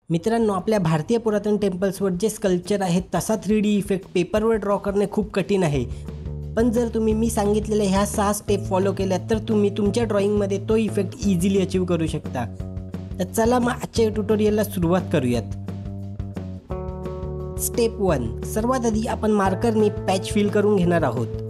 मित्रांनो, आपल्या भारतीय पुरातन टेम्पल्सवर जे स्कल्पचर आहेत तसा 3D इफेक्ट पेपरवर ड्रॉ करणे खूप कठीण आहे। पण जर तुम्ही मी सांगितलेल्या ह्या 6 स्टेप फॉलो केल्या तर तुम्ही तुमच्या ड्रॉइंगमध्ये तो इफेक्ट इझिली अचीव करू शकता। तर चला मग आजच्या ट्युटोरियलला सुरुवात करूयात। स्टेप 1, सर्वात आधी आपण मार्करने पॅच फिल करून घेणार आहोत।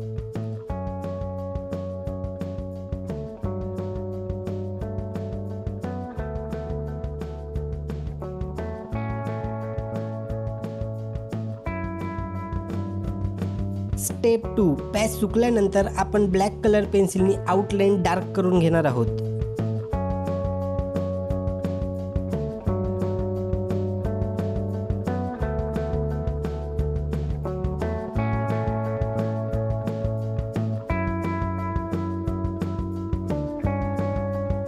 स्टेप 2, पॅच सुकल्यानंतर आपण ब्लॅक कलर पेन्सिलने आउटलाइन डार्क करून घेणार आहोत।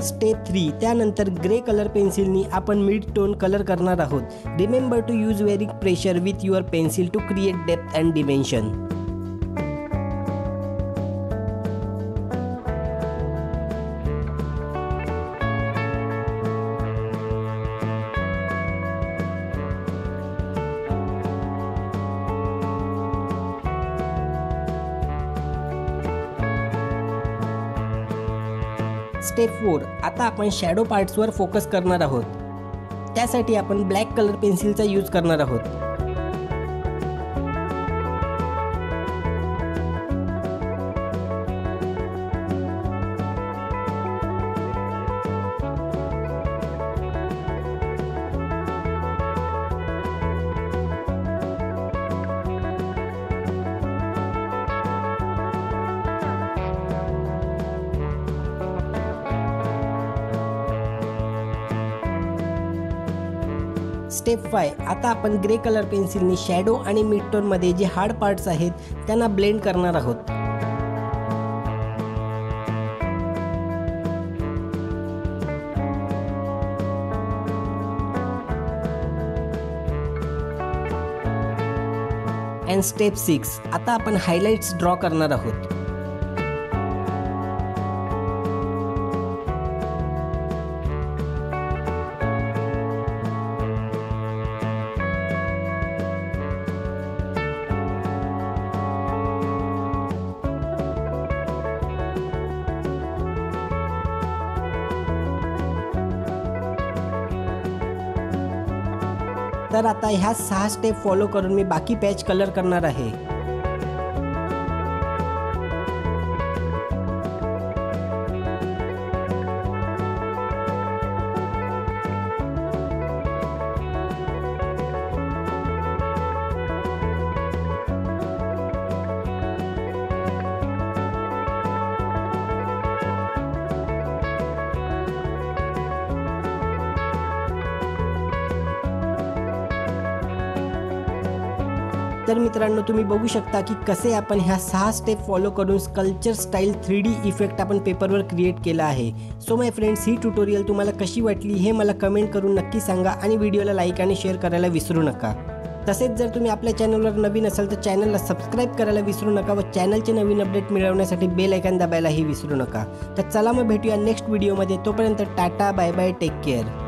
स्टेप 3, त्यानंतर ग्रे कलर पेन्सिलने आपण मिड टोन कलर करणार आहोत। Remember to use vary pressure with your pencil to create depth and dimension. Step 4, आता आपण शॅडो पार्ट्सवर फोकस करणार आहोत। त्यासाठी आपण ब्लॅक कलर पेन्सिलचा यूज करणार आहोत। स्टेप 5, आता आपण ग्रे कलर पेन्सिलने शॅडो आणि मिड टोन मध्ये जे हार्ड पार्ट्स आहेत त्यांना ब्लेंड करणार आहोत। अँड स्टेप 6, आता आपण हायलाइट्स ड्रॉ करणार आहोत। तर आता ह्या 6 स्टेप फॉलो करून मी बाकी पॅच कलर करणार आहे। तर मित्रांनो, तुम्ही बघू शकता की कसे आपण ह्या 6 स्टेप फॉलो करून स्कल्पचर स्टाईल 3D इफेक्ट आपण पेपरवर क्रिएट केला आहे। So my friends, he tutorial तुम्हाला कशी वाटली हे मला कमेंट करून नक्की सांगा आणि व्हिडिओला लाईक आणि शेअर करायला विसरू नका। तसेच जर तुम्ही आपल्या चॅनलवर नवीन असाल तर चॅनलला सबस्क्राईब करायला विसरू नका व चॅनलचे नवीन अपडेट मिळवण्यासाठी बेल आयकॉन दाबायलाही विसरू नका। तर चला मग भेटूया नेक्स्ट व्हिडिओमध्ये। तोपर्यंत tata, bye bye, take care.